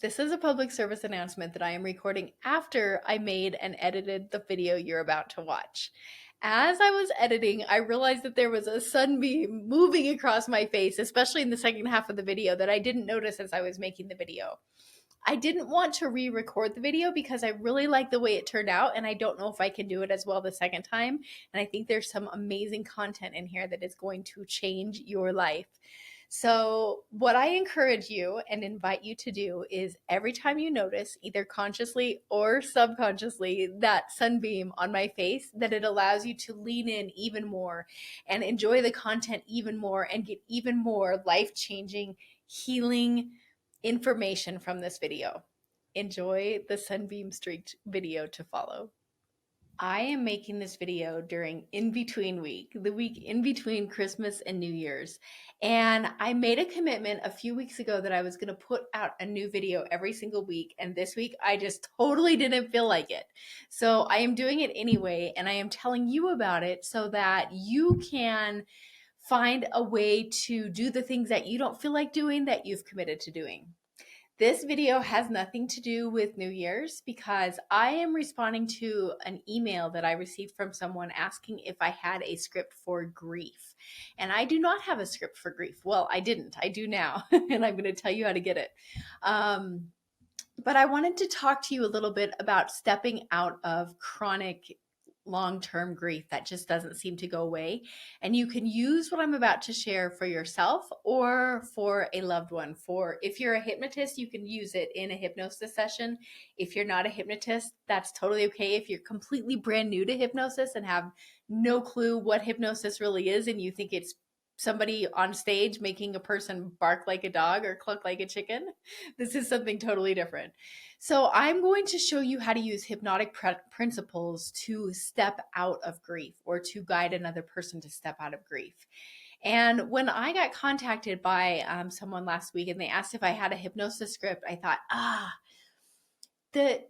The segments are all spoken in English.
This is a public service announcement that I am recording after I made and edited the video you're about to watch. As I was editing, I realized that there was a sunbeam moving across my face, especially in the second half of the video, that I didn't notice as I was making the video. I didn't want to re-record the video because I really like the way it turned out, and I don't know if I can do it as well the second time. And I think there's some amazing content in here that is going to change your life. So, what I encourage you and invite you to do is every time you notice, either consciously or subconsciously, that sunbeam on my face, that it allows you to lean in even more and enjoy the content even more and get even more life changing, healing information from this video. Enjoy the sunbeam streaked video to follow. I am making this video during in-between week, the week in between Christmas and New Year's. And I made a commitment a few weeks ago that I was going to put out a new video every single week. And this week I just totally didn't feel like it. So I am doing it anyway, and I am telling you about it so that you can find a way to do the things that you don't feel like doing that you've committed to doing. This video has nothing to do with New Year's because I am responding to an email that I received from someone asking if I had a script for grief. And I do not have a script for grief. Well, I didn't. I do now, and I'm going to tell you how to get it. But I wanted to talk to you a little bit about stepping out of chronic long-term grief that just doesn't seem to go away. And you can use what I'm about to share for yourself or for a loved one. For if you're a hypnotist, you can use it in a hypnosis session. If you're not a hypnotist, that's totally okay. If you're completely brand new to hypnosis and have no clue what hypnosis really is and you think it's somebody on stage making a person bark like a dog or cluck like a chicken, this is something totally different. So I'm going to show you how to use hypnotic principles to step out of grief or to guide another person to step out of grief. And when I got contacted by someone last week and they asked if I had a hypnosis script, I thought, the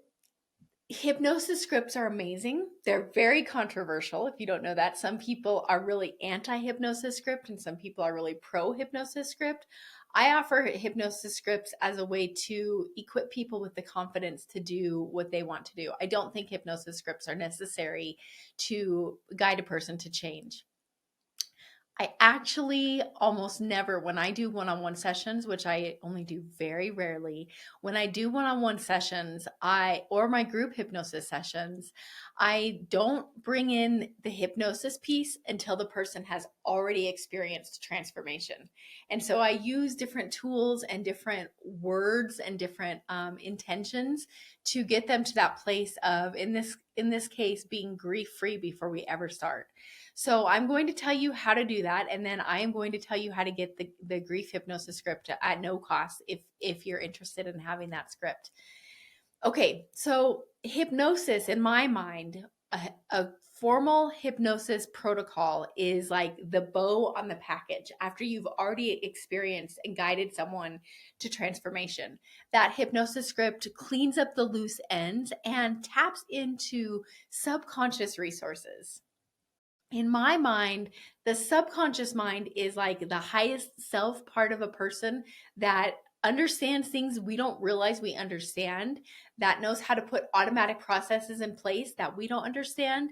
hypnosis scripts are amazing. They're very controversial. If you don't know that, some people are really anti-hypnosis script and some people are really pro-hypnosis script. I offer hypnosis scripts as a way to equip people with the confidence to do what they want to do. I don't think hypnosis scripts are necessary to guide a person to change. I actually almost never, when I do one-on-one sessions, which I only do very rarely, when I do one-on-one sessions, or my group hypnosis sessions, I don't bring in the hypnosis piece until the person has already experienced transformation. And so I use different tools and different words and different intentions to get them to that place of, in this case, being grief-free before we ever start. So I'm going to tell you how to do that, and then I am going to tell you how to get the grief hypnosis script at no cost if you're interested in having that script. Okay, so hypnosis, in my mind, a formal hypnosis protocol is like the bow on the package after you've already experienced and guided someone to transformation. That hypnosis script cleans up the loose ends and taps into subconscious resources. In my mind, the subconscious mind is like the highest self part of a person that understands things we don't realize we understand, that knows how to put automatic processes in place that we don't understand.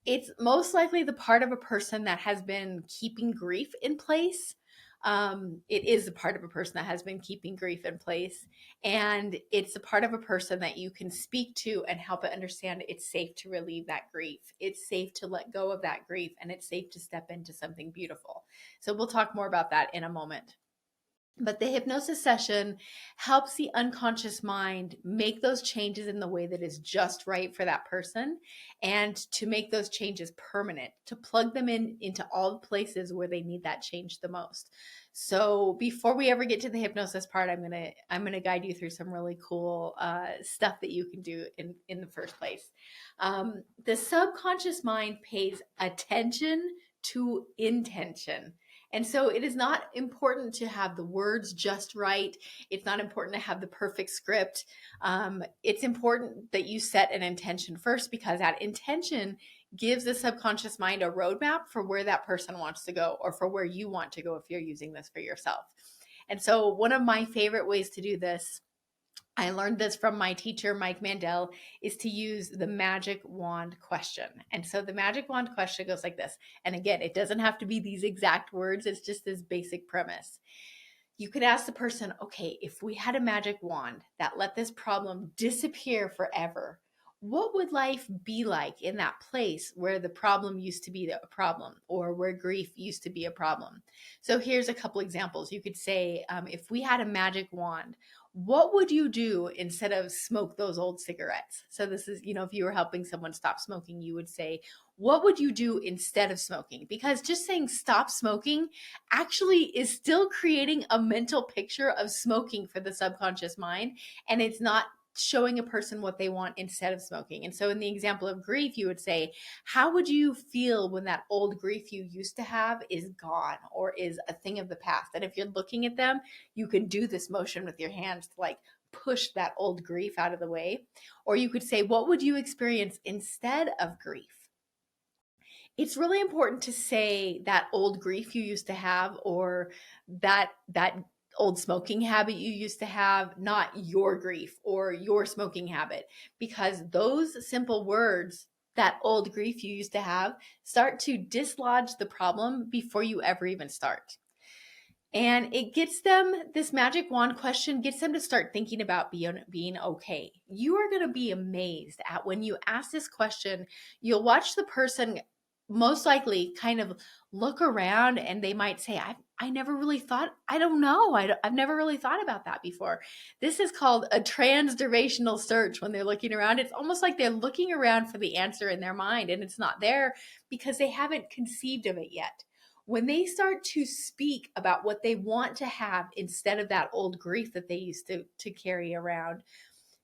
It's most likely the part of a person that has been keeping grief in place. It is a part of a person that has been keeping grief in place. And it's a part of a person that you can speak to and help it understand it's safe to relieve that grief. It's safe to let go of that grief, and it's safe to step into something beautiful. So we'll talk more about that in a moment. But the hypnosis session helps the unconscious mind make those changes in the way that is just right for that person, and to make those changes permanent, to plug them into all the places where they need that change the most. So before we ever get to the hypnosis part, I'm gonna guide you through some really cool stuff that you can do in the first place. The subconscious mind pays attention to intention. And so it is not important to have the words just right. It's not important to have the perfect script. It's important that you set an intention first, because that intention gives the subconscious mind a roadmap for where that person wants to go, or for where you want to go if you're using this for yourself. And so one of my favorite ways to do this I learned this from my teacher, Mike Mandel, is to use the magic wand question. And so the magic wand question goes like this. And again, it doesn't have to be these exact words, it's just this basic premise. You could ask the person, okay, if we had a magic wand that let this problem disappear forever, what would life be like in that place where the problem used to be a problem, or where grief used to be a problem? So here's a couple examples. You could say, if we had a magic wand, what would you do instead of smoke those old cigarettes? So this is, if you were helping someone stop smoking, you would say, what would you do instead of smoking? Because just saying stop smoking actually is still creating a mental picture of smoking for the subconscious mind, and it's not showing a person what they want instead of smoking. And so in the example of grief, you would say, how would you feel when that old grief you used to have is gone or is a thing of the past? And if you're looking at them, you can do this motion with your hands to like push that old grief out of the way. Or you could say, what would you experience instead of grief? It's really important to say that old grief you used to have, or that old smoking habit you used to have, not your grief or your smoking habit, because those simple words, that old grief you used to have, start to dislodge the problem before you ever even start. And it gets them, this magic wand question gets them to start thinking about being okay. You are going to be amazed at when you ask this question, you'll watch the person most likely kind of look around and they might say, I never really thought, I don't know. I've never really thought about that before. This is called a transdurational search. When they're looking around, it's almost like they're looking around for the answer in their mind and it's not there because they haven't conceived of it yet. When they start to speak about what they want to have instead of that old grief that they used to carry around,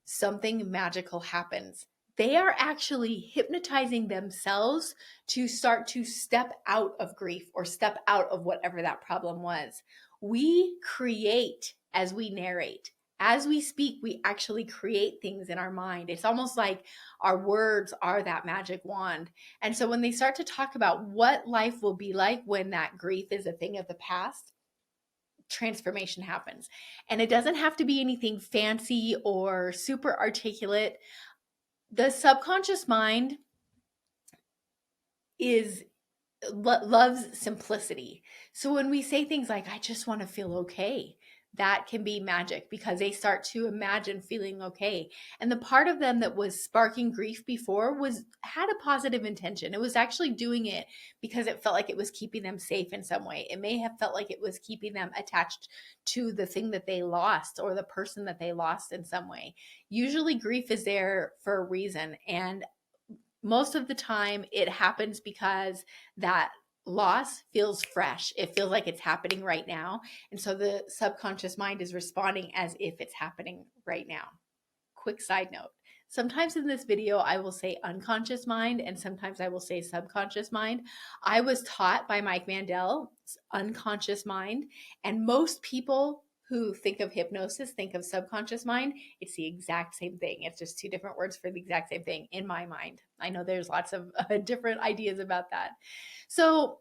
something magical happens. They are actually hypnotizing themselves to start to step out of grief or step out of whatever that problem was. We create as we narrate. As we speak, we actually create things in our mind. It's almost like our words are that magic wand. And so when they start to talk about what life will be like when that grief is a thing of the past, transformation happens. And it doesn't have to be anything fancy or super articulate. The subconscious mind loves simplicity. So when we say things like, I just want to feel okay, that can be magic because they start to imagine feeling okay. And the part of them that was sparking grief before had a positive intention. It was actually doing it because it felt like it was keeping them safe in some way. It may have felt like it was keeping them attached to the thing that they lost or the person that they lost in some way. Usually grief is there for a reason, and most of the time it happens because that loss feels fresh. It feels like it's happening right now. And so the subconscious mind is responding as if it's happening right now. Quick side note. Sometimes in this video, I will say unconscious mind, and sometimes I will say subconscious mind. I was taught by Mike Mandel, unconscious mind, and most people who think of hypnosis think of subconscious mind. It's the exact same thing. It's just two different words for the exact same thing in my mind. I know there's lots of different ideas about that. So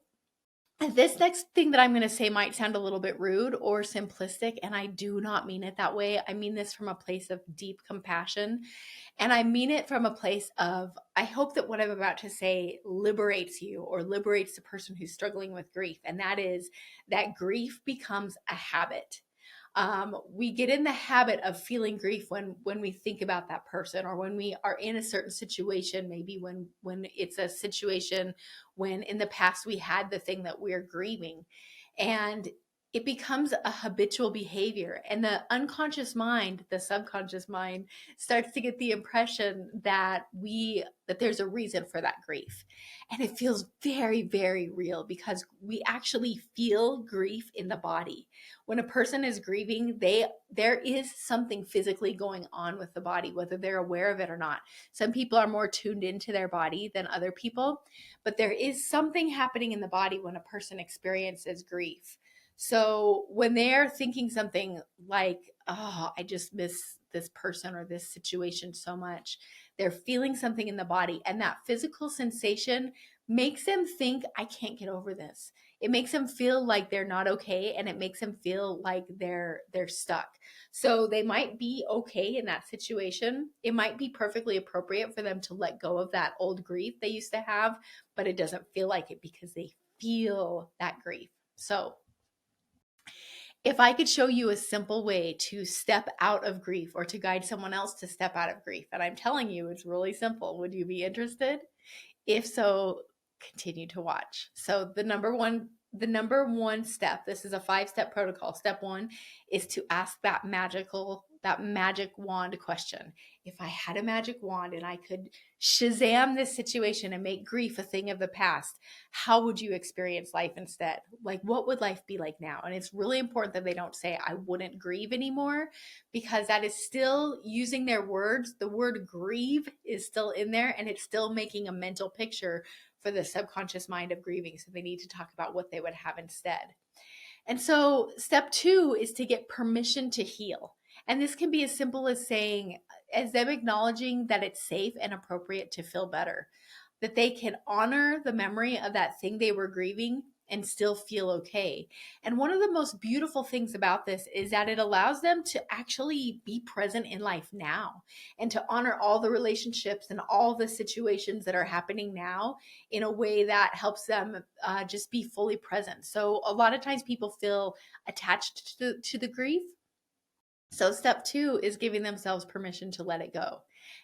this next thing that I'm going to say might sound a little bit rude or simplistic, and I do not mean it that way. I mean this from a place of deep compassion, and I mean it from a place of, I hope that what I'm about to say liberates you or liberates the person who's struggling with grief, and that is that grief becomes a habit. We get in the habit of feeling grief when we think about that person, or when we are in a certain situation, maybe when it's a situation when in the past we had the thing that we're grieving, and it becomes a habitual behavior. And the unconscious mind, the subconscious mind, starts to get the impression that there's a reason for that grief. And it feels very, very real because we actually feel grief in the body. When a person is grieving, there is something physically going on with the body, whether they're aware of it or not. Some people are more tuned into their body than other people, but there is something happening in the body when a person experiences grief. So when they're thinking something like, oh, I just miss this person or this situation so much, they're feeling something in the body, and that physical sensation makes them think, I can't get over this. It makes them feel like they're not okay, and it makes them feel like they're stuck. So they might be okay in that situation. It might be perfectly appropriate for them to let go of that old grief they used to have, but it doesn't feel like it because they feel that grief. So if I could show you a simple way to step out of grief or to guide someone else to step out of grief, and I'm telling you it's really simple, would you be interested? If so, continue to watch. So the number one step, this is a 5-step protocol. Step 1 is to ask that magic wand question. If I had a magic wand and I could Shazam this situation and make grief a thing of the past, how would you experience life instead? Like, what would life be like now? And it's really important that they don't say, I wouldn't grieve anymore, because that is still using their words. The word grieve is still in there, and it's still making a mental picture for the subconscious mind of grieving. So they need to talk about what they would have instead. And so step 2 is to get permission to heal. And this can be as simple as them acknowledging that it's safe and appropriate to feel better, that they can honor the memory of that thing they were grieving and still feel okay. And one of the most beautiful things about this is that it allows them to actually be present in life now and to honor all the relationships and all the situations that are happening now in a way that helps them just be fully present. So a lot of times people feel attached to the grief. So step 2 is giving themselves permission to let it go.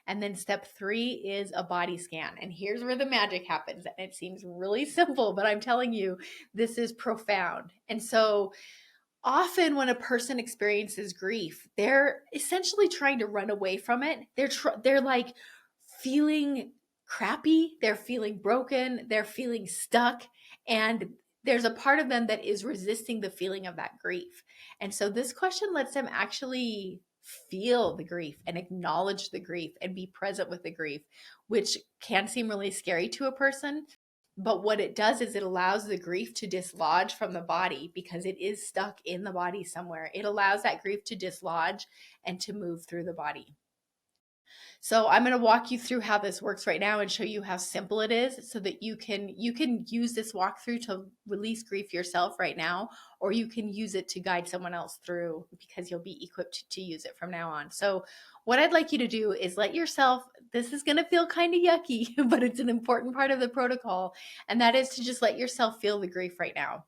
And then step 3 is a body scan. And here's where the magic happens. And it seems really simple, but I'm telling you, this is profound. And so often when a person experiences grief, they're essentially trying to run away from it. They're like feeling crappy, they're feeling broken, they're feeling stuck, and there's a part of them that is resisting the feeling of that grief. And so this question lets them actually feel the grief and acknowledge the grief and be present with the grief, which can seem really scary to a person. But what it does is it allows the grief to dislodge from the body because it is stuck in the body somewhere. It allows that grief to dislodge and to move through the body. So I'm going to walk you through how this works right now and show you how simple it is so that you can use this walkthrough to release grief yourself right now, or you can use it to guide someone else through because you'll be equipped to use it from now on. So what I'd like you to do is let yourself, this is going to feel kind of yucky, but it's an important part of the protocol, and that is to just let yourself feel the grief right now.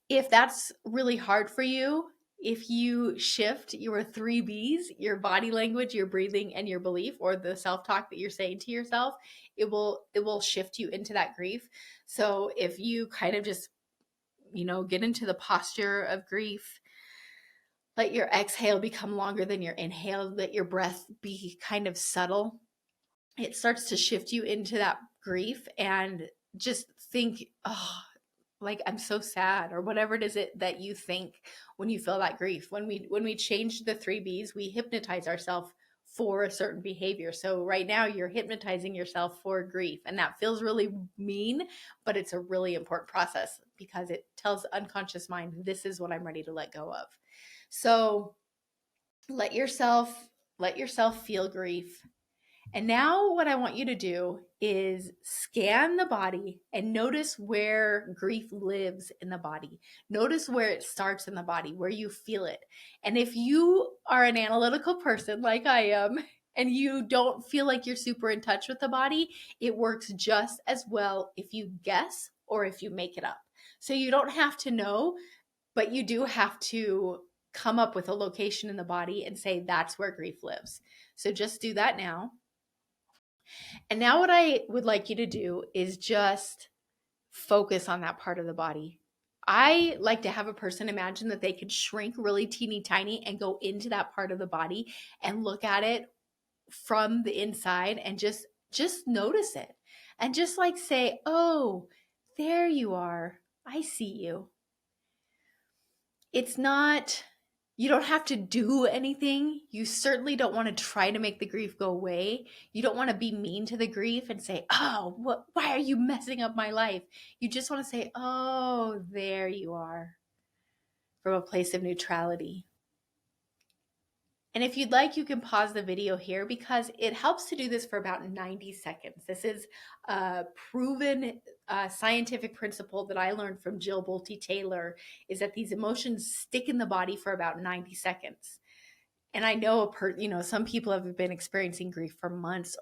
If that's really hard for you, if you shift your 3 B's, your body language, your breathing, and your belief, or the self-talk that you're saying to yourself, it will shift you into that grief. So if you kind of just, get into the posture of grief, let your exhale become longer than your inhale, let your breath be kind of subtle. It starts to shift you into that grief, and just think, oh, like, I'm so sad, or whatever it is that you think when you feel that grief. When we change the 3 B's, we hypnotize ourselves for a certain behavior. So right now you're hypnotizing yourself for grief, and that feels really mean, but it's a really important process because it tells the unconscious mind, this is what I'm ready to let go of. So let yourself feel grief. And now what I want you to do is scan the body and notice where grief lives in the body. Notice where it starts in the body, where you feel it. And if you are an analytical person like I am, and you don't feel like you're super in touch with the body, it works just as well if you guess or if you make it up. So you don't have to know, but you do have to come up with a location in the body and say, that's where grief lives. So just do that now. And now what I would like you to do is just focus on that part of the body. I like to have a person imagine that they could shrink really teeny tiny and go into that part of the body and look at it from the inside and just notice it. And just like say, oh, there you are. I see you. It's not, you don't have to do anything. You certainly don't want to try to make the grief go away. You don't want to be mean to the grief and say, oh, why are you messing up my life? You just want to say, oh, there you are, from a place of neutrality. And if you'd like, you can pause the video here because it helps to do this for about 90 seconds. This is a proven scientific principle that I learned from Jill Bolte Taylor, is that these emotions stick in the body for about 90 seconds. And I know some people have been experiencing grief for months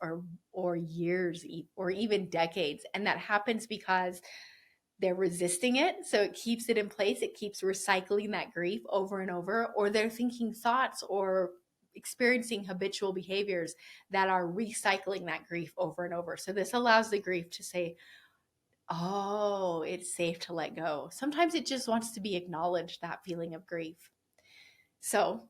or years or even decades, and that happens because they're resisting it, so it keeps it in place. It keeps recycling that grief over and over, or they're thinking thoughts or experiencing habitual behaviors that are recycling that grief over and over. So this allows the grief to say, oh, it's safe to let go. Sometimes it just wants to be acknowledged, that feeling of grief. So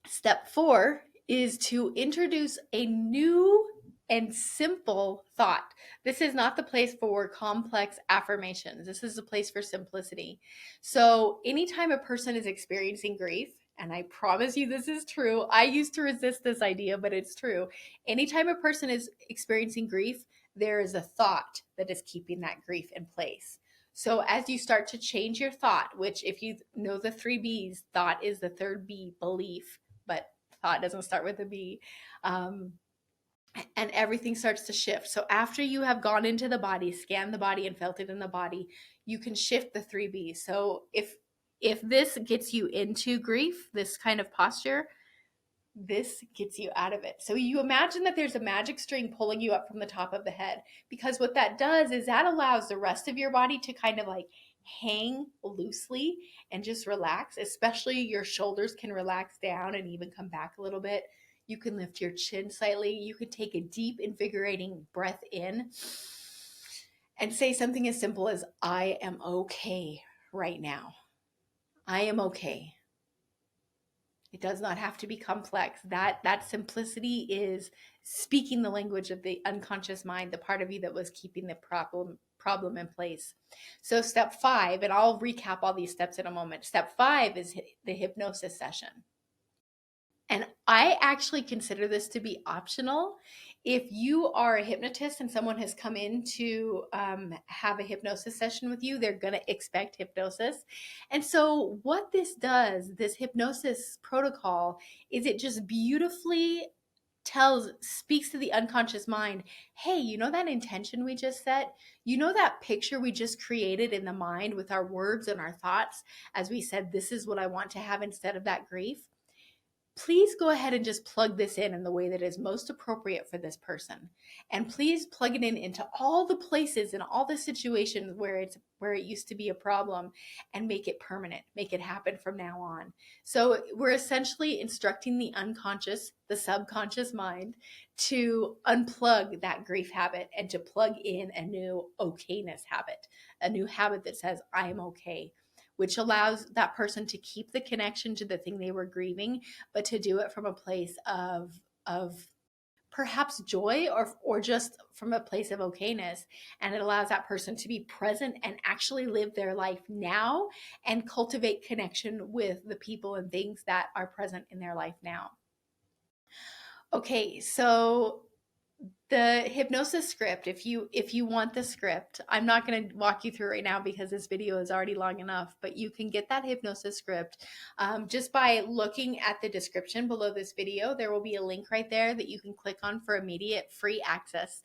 step 4 is to introduce a new and simple thought. This is not the place for complex affirmations. This is a place for simplicity. So anytime a person is experiencing grief, and I promise you this is true, I used to resist this idea, but it's true. Anytime a person is experiencing grief, there is a thought that is keeping that grief in place. So as you start to change your thought, which if you know the 3 B's, thought is the third B, belief, but thought doesn't start with a B. And everything starts to shift. So after you have gone into the body, scanned the body and felt it in the body, you can shift the 3 B's. So if this gets you into grief, this kind of posture, this gets you out of it. So you imagine that there's a magic string pulling you up from the top of the head, because what that does is that allows the rest of your body to kind of like hang loosely and just relax. Especially your shoulders can relax down and even come back a little bit. You can lift your chin slightly. You could take a deep, invigorating breath in and say something as simple as, I am okay right now. I am okay. It does not have to be complex. That simplicity is speaking the language of the unconscious mind, the part of you that was keeping the problem in place. So step 5, and I'll recap all these steps in a moment. Step 5 is the hypnosis session. And I actually consider this to be optional. If you are a hypnotist and someone has come in to have a hypnosis session with you, they're going to expect hypnosis. And so what this does, this hypnosis protocol, is it just beautifully speaks to the unconscious mind. Hey, you know that intention we just set? You know that picture we just created in the mind with our words and our thoughts, as we said, this is what I want to have instead of that grief? Please go ahead and just plug this in the way that is most appropriate for this person. And please plug it in into all the places and all the situations where it used to be a problem, and make it permanent, make it happen from now on. So we're essentially instructing the unconscious, the subconscious mind, to unplug that grief habit and to plug in a new okayness habit, a new habit that says, I am okay, which allows that person to keep the connection to the thing they were grieving, but to do it from a place of perhaps joy or just from a place of okayness. And it allows that person to be present and actually live their life now and cultivate connection with the people and things that are present in their life now. Okay, so the hypnosis script, if you want the script, I'm not going to walk you through right now because this video is already long enough, but you can get that hypnosis script just by looking at the description below this video. There will be a link right there that you can click on for immediate free access.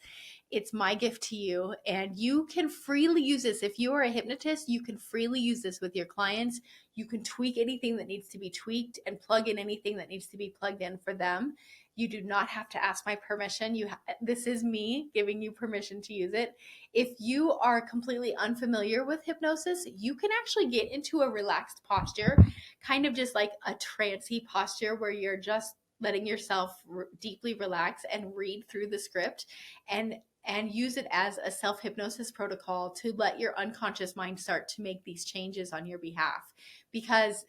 It's my gift to you, and you can freely use this. If you are a hypnotist, you can freely use this with your clients. You can tweak anything that needs to be tweaked and plug in anything that needs to be plugged in for them. You do not have to ask my permission. This is me giving you permission to use it. If you are completely unfamiliar with hypnosis, you can actually get into a relaxed posture, kind of just like a trancey posture where you're just letting yourself deeply relax and read through the script and use it as a self-hypnosis protocol to let your unconscious mind start to make these changes on your behalf, because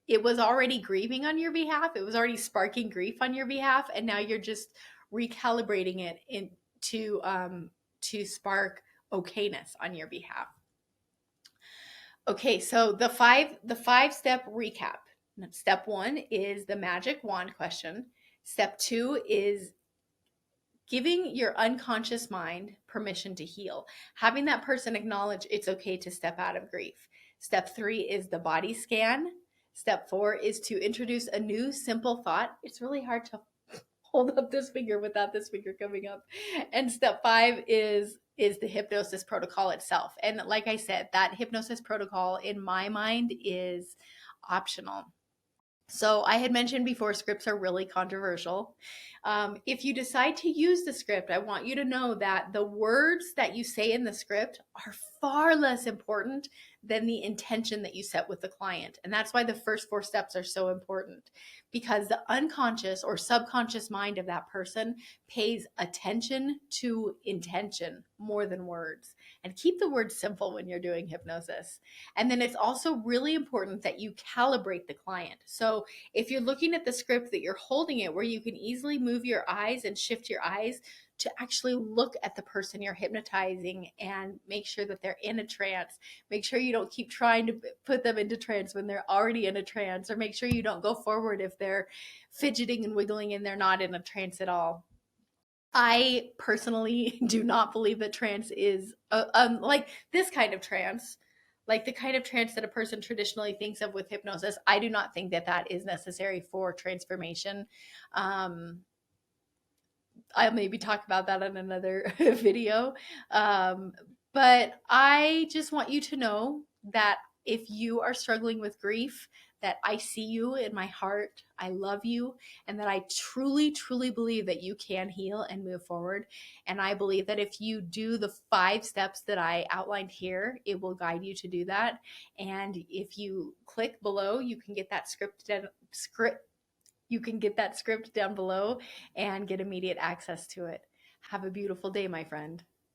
it was already grieving on your behalf. It was already sparking grief on your behalf. And now you're just recalibrating it to spark okayness on your behalf. Okay, so the five step recap. Step 1 is the magic wand question. Step 2 is giving your unconscious mind permission to heal, having that person acknowledge it's okay to step out of grief. Step 3 is the body scan. Step 4 is to introduce a new simple thought. It's really hard to hold up this finger without this finger coming up. And step 5 is the hypnosis protocol itself. And like I said, that hypnosis protocol in my mind is optional. So I had mentioned before, scripts are really controversial. If you decide to use the script, I want you to know that the words that you say in the script are far less important than the intention that you set with the client. And that's why the first 4 steps are so important, because the unconscious or subconscious mind of that person pays attention to intention more than words. And keep the words simple when you're doing hypnosis. And then it's also really important that you calibrate the client. So if you're looking at the script, that you're holding it where you can easily move your eyes and shift your eyes to actually look at the person you're hypnotizing and make sure that they're in a trance. Make sure you don't keep trying to put them into trance when they're already in a trance, or make sure you don't go forward if they're fidgeting and wiggling and they're not in a trance at all. I personally do not believe that trance is like this kind of trance, like the kind of trance that a person traditionally thinks of with hypnosis. I do not think that that is necessary for transformation. I'll maybe talk about that in another video. But I just want you to know that if you are struggling with grief, that I see you in my heart, I love you, and that I truly, truly believe that you can heal and move forward. And I believe that if you do the 5 steps that I outlined here, it will guide you to do that. And if you click below, you can get that script down below and get immediate access to it. Have a beautiful day, my friend.